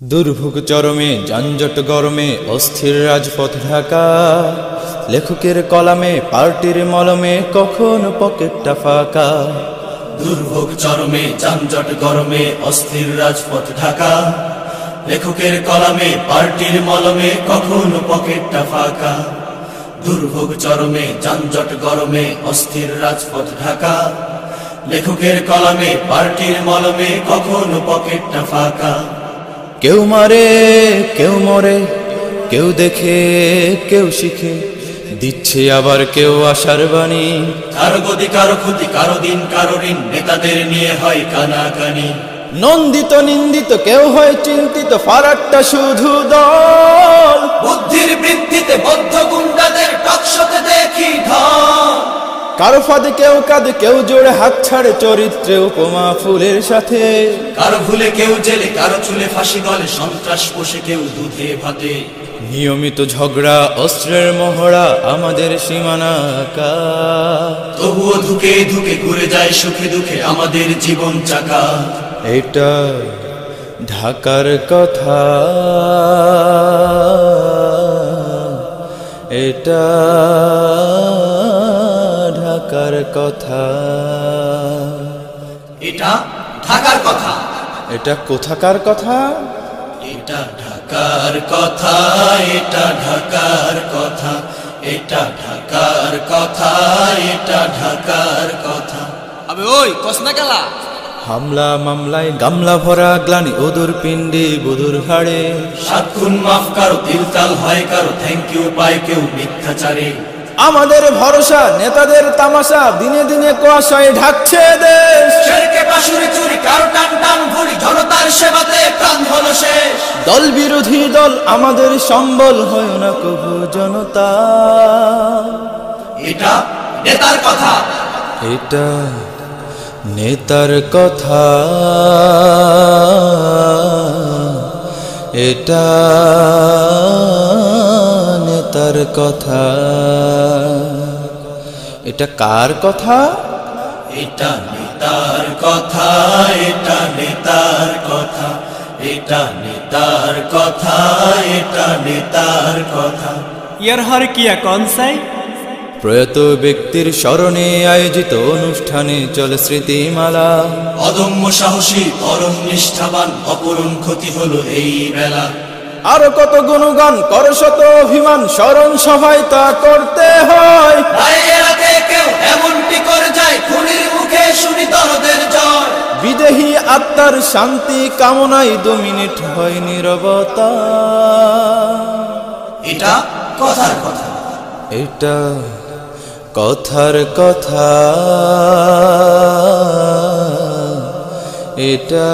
দুর্ভোগ চরমে যানজট গরমে অস্থির রাজপথ ঢাকা, লেখকের কলামে পার্টির মলমে কখন পকেটটা ফাঁকা। দুর্ভোগ চরমে যানজট গরমে অস্থির রাজপথ ঢাকা, লেখকের কলামে পার্টির মলমে কখন পকেটটা ফাঁকা। দুর্ভোগ চরমে যানজট গরমে অস্থির রাজপথ ঢাকা, লেখকের কলামে পার্টির মলমে কখন পকেটটা ফাঁকা। কেউ মারে কেউ মরে, কেউ দেখে কেউ শিখে, দিচ্ছে আবার কেউ আশার বাণী। কারো গদি কারো ক্ষতি কারো দিন কারো ঋণ, নেতাদের নিয়ে হয় কানাকানি। নন্দিত নিন্দিত কেউ হয় চিন্তিত, ফারাকটা শুধু দল। বুদ্ধির বৃদ্ধিতে বদ্ধ গুন্ডাদের টকশোতে দেখি ঢল। কারো ফাঁদে কেউ কাঁদে, কেউ জোড়ে হাত ছাড়ে চরিত্রে উপমা ফুলের সাথে। কারো ভুলে কেউ জেলে কারো চুলে ফাঁসি গলে, সন্ত্রাস পোষে কেউ দুধে ভাতে। নিয়মিত ঝগড়া অস্ত্রের মহড়া আমাদের সীমানা আঁকা, তবুও ধুকে ধুকে ঘুরে যায় সুখে দুঃখে আমাদের জীবন চাকা। এটা ঢাকার কথা, এটা ঢাকার কথা। এটা ঢাকার কথা, এটা কোথাকার কথা? এটা ঢাকার কথা, এটা ঢাকার কথা, এটা ঢাকার কথা, এটা ঢাকার কথা। আবে ওই কসনা গেলা হামলা মামলায় গামলা ভরা গ্লানি ওদুর পিণ্ডি বুদুর ঘাড়ে। সাত খুন মাফ কারো দিলতাল হয় কারো, থ্যাংক ইউ পায় কেউ মিথ্যাচারে। আমাদের ভরসা নেতাদের তামাশা, দিনে দিনে কুয়াশায় ঢাকছে দেশ। শেরকে পাশুরি চুরি কারো টান টান ভুরি, জনতার সেবাতে প্রাণ হলো শেষ। দল বিরোধী দল আমাদের সম্বল, হয় না কবু জনতা। এটা নেতার কথা, এটা নেতার কথা, এটা নেতার কথা। এটা কার কথা? এটা নেতার কথা, এটা নেতার কথা, এটা নেতার কথা, এটা নেতার কথা। ইয়ার হর কিয়া কনসাই প্রয়াত ব্যক্তির স্মরণে আয়োজিত অনুষ্ঠানে চলে স্মৃতিমালা। অদম্য সাহসী পরম নিষ্ঠাবান, অপরণ ক্ষতি হলো এই বেলা। আরো কত গুণগান কর শত অভিমান, স্মরণ সভায় তা করতে হয়। রায় এড়াতে কেউ এমনটি করে যায়, খুনির মুখে শুনি দরদের জয়। বিদেহী আত্মার শান্তি কামনায় 2 মিনিট হয় নীরবতা। এটা কথার কথা, এটা কথার কথা, এটা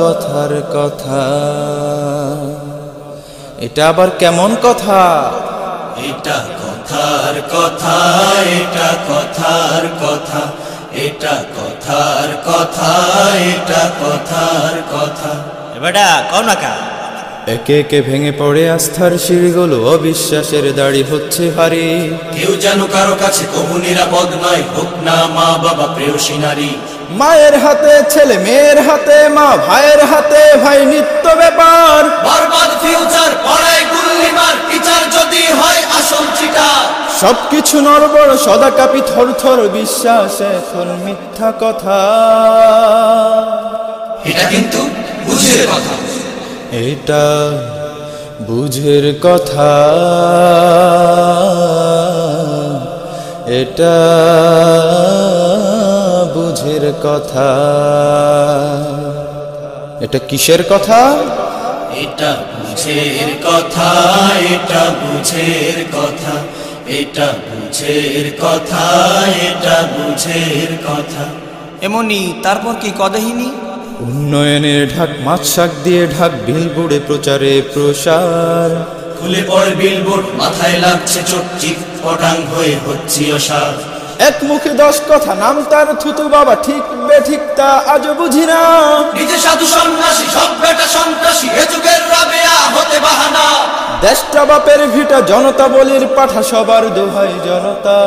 কথার কথা। এটা আবার কেমন কথা? এটা কথার কথা, এটা কথার কথা, এটা কথার কথা, এটা কথার কথা। এবারটা কও না কা একে একে ভেঙে পড়ে আস্থার সিঁড়িগুলো, অবিশ্বাসের দাড়ি হচ্ছে ভারী। কেউ যেন কারো কাছে কবু নিরাপদ নয়, হোক না মা বাবা প্রেয়সী নারী। মায়ের হাতে ছেলে, মেয়ের হাতে মা, ভাইয়ের হাতে ভাই, নিত্য ব্যাপার। বরবাদ ফিউচার পড়ায় গুল্লিমার, টিচার যদি হয় আসল চিটার। সবকিছু নড়বড় সদা কাপি থর থর, বিশ্বাস এখন মিথ্যা কথা। এটা কিন্তু বুঝের কথা, এটা বুঝের কথা, এটা বুঝের কথা। এটা কিসের কথা? এটা বুঝের কথা, এটা বুঝের কথা, এটা বুঝের কথা, এটা বুঝের কথা। এমনি তারপর কি কদেহিনী উন্নয়নের ঢাক, মাছ শাক দিয়ে ঢাক, বিলবোর্ডে প্রচারে প্রসার। খুলে পড়ে বিলবোর্ড, মাথায় লাগছে চোট, চিৎ পটাং হয়ে হচ্ছি অসার। এক মুখে 10 কথা, নাম তার থুতু বাবা, ঠিক বেঠিক তা আজও বুঝি না। নিজে সাধু সন্ন্যাসী সব বেটা সন্ত্রাসী, এ যুগের রাবেয়া হতে বাহানা। দেশটা বাপের ভিটা, জনতা বলির পাঠা, সবার দোহাই জনতা।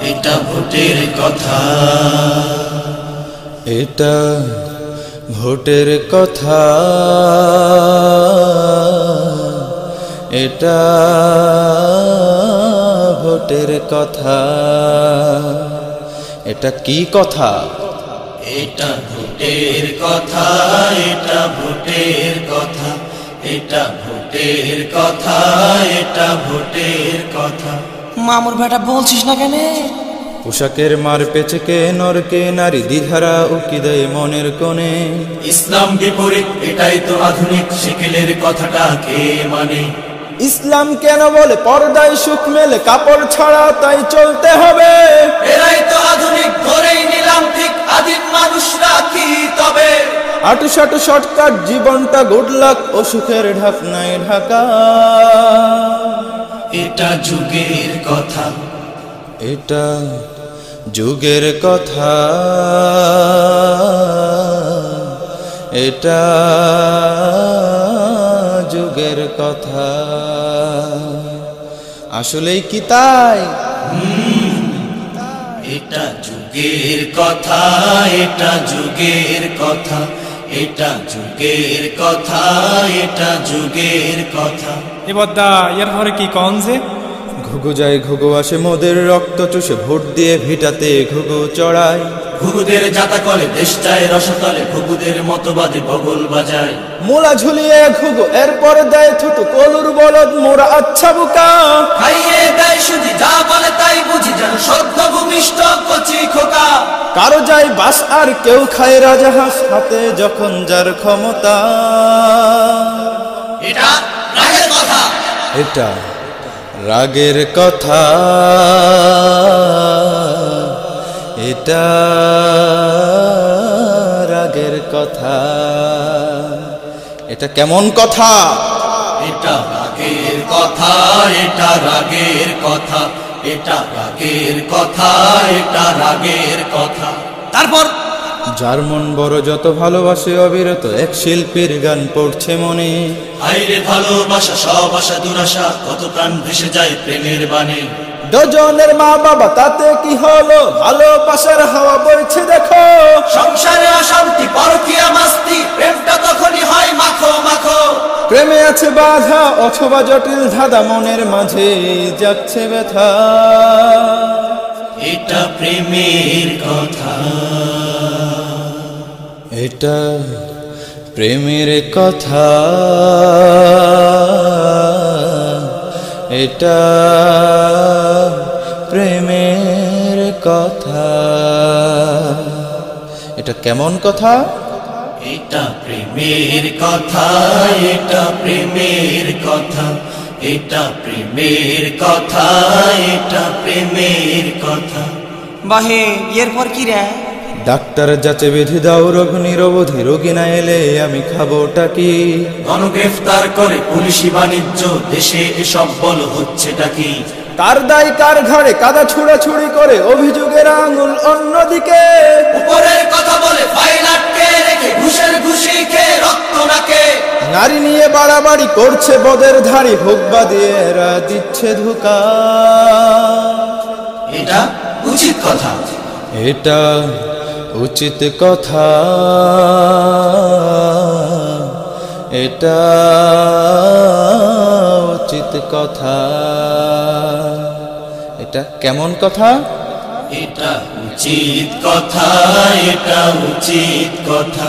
এটা ভোটের কথা, এটা ভোটের কথা এটা ভোটের কথা, এটা কি কথা? এটা ভোটের কথা, এটা ভোটের কথা, এটা ভোটের কথা, এটা ভোটের কথা। মামুর বেটা বলছিস না কেন? পোশাকের মার পেচকে নরকে নারী দ্বিধারা উকি দেয় মনের কোণে। ইসলাম বিপরীত এটাই তো আধুনিক, শিকেলের কথাটা কে মানে? ইসলাম কেন বলে পর্দায় সুখ মেলে, কাপড় ছাড়া তাই চলতে হবে। এরাই তো আধুনিক, ধরেই নিলাম ঠিক আদিম মানুষরা কি তবে? আটু সাটু শর্টকাট জীবনটা গুড লাক, অসুখের ঢাকনায় ঢাকা। এটা যুগের কথা, এটা যুগের কথা, এটা যুগের কথা। আসলেই কি তাই? এটা যুগের কথা, এটা যুগের কথা, এটা যুগের কথা, এটা যুগের কথা। এবার দা এর পরে কি কন যে? ঘুঘু যায় ঘুঘু আসে, মোদের রক্ত চুষে ভোট দিয়ে ভিটাতে ঘুঘু চড়ায়। ঘুঘুদের জাতা কলে দেশ চায় রসতলে, ঘুঘুদের মতবাদে বগল বাজায়। মোলা ঝুলিয়ে ঘুঘু এরপর দেয় থুতু, কলুর বলদ মোরা আচ্ছা বুকা। খাইয়ে দেয় সুজি, যা বলে তাই বুঝি, যেন সদ্য ভূমিষ্ঠ কচি খোকা। কারো যায় বাস আর কেউ খায় রাজাহাঁস, হাতে যখন যার ক্ষমতা। এটা রাগের কথা, এটা রাগের কথা, এটা রাগের কথা। এটা কেমন কথা? এটা রাগের কথা, এটা রাগের কথা, এটা রাগের কথা, এটা রাগের কথা। তারপর যার মন বড় যত ভালোবাসে অবিরত, এক শিল্পীর গান পড়ছে মনে। হাইরে ভালোবাসা সব আশা দুরাশা, কত প্রাণ ভেসে যায় প্রেমের বানে। দুজনের মা বাবা তাতে কি হলো, ভালোবাসার হাওয়া বইছে দেখো। সংসারে অশান্তি পরকীয়া মাস্তি, প্রেমটা তখনই হয় মাখো মাখো। প্রেমে আছে বাধা অথবা জটিল ধাঁধা, মনের মাঝে যাচ্ছে ব্যথা। এটা প্রেমের কথা, এটা প্রেমের কথা, এটা প্রেমের কথা। এটা কেমন কথা? এটা প্রেমের কথা, এটা প্রেমের কথা, এটা প্রেমের কথা, এটা প্রেমের কথা। বাহে এরপর কি রে? ডাক্তার যাচে বেঁধে দাও রোগ নিরবধি, রোগী না এলে আমি খাবোটা কি? গণগ্রেফতার করে পুলিশি বাণিজ্য, দেশে এসব বল হচ্ছেটা কি? কার দায় কার ঘাড়ে কাদা ছুড়াছুড়ি করে, অভিযোগের আঙুল অন্যদিকে। উপরের কথা বলে ফাইল আটকে রেখে, ঘুষের ঘুষি খেয়ে রক্ত নাকে। নারী নিয়ে বাড়াবাড়ি করছে বদের ধাড়ি, ভোগ বাদিয়ে এরা দিচ্ছে ধোঁকা। এটা উচিত কথা, এটা উচিত কথা, এটা উচিত কথা। এটা কেমন কথা? এটা উচিত কথা, এটা উচিত কথা,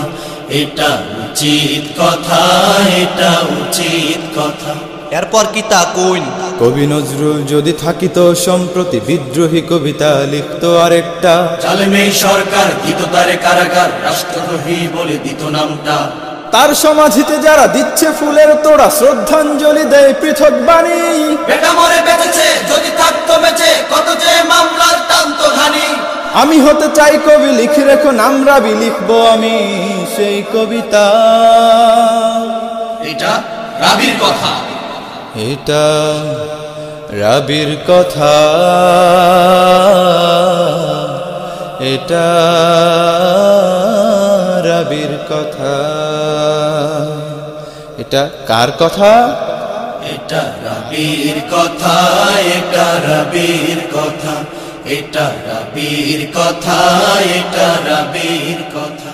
এটা উচিত কথা, এটা উচিত কথা। এরপর কি তা কইন? কবি নজরুল যদি থাকিত সম্প্রতি, বিদ্রোহী কবিতা লিখত আরেকটা। জালেমেই সরকার দিত তারে কারাগার, রাষ্ট্রদ্রোহী বলে দিত নামটা। তার সমাধিতে যারা দিচ্ছে ফুলের তোড়া, শ্রদ্ধাঞ্জলি দেয় পৃথক বাণী। বেটা মরে বেঁচেছে যদি থাকতো বেঁচে, কত যে মামলার টানতো ঘানি। আমি হতে চাই কবি, লিখে রেখো নাম রাবি, লিখবো আমি সেই কবিতা। এটা রাবির কথা, এটা রাবির কথা, এটা রাবির কথা। এটা কার কথা? এটা রাবির কথা, এটা রাবির কথা, এটা রাবির কথা, এটা রাবির কথা।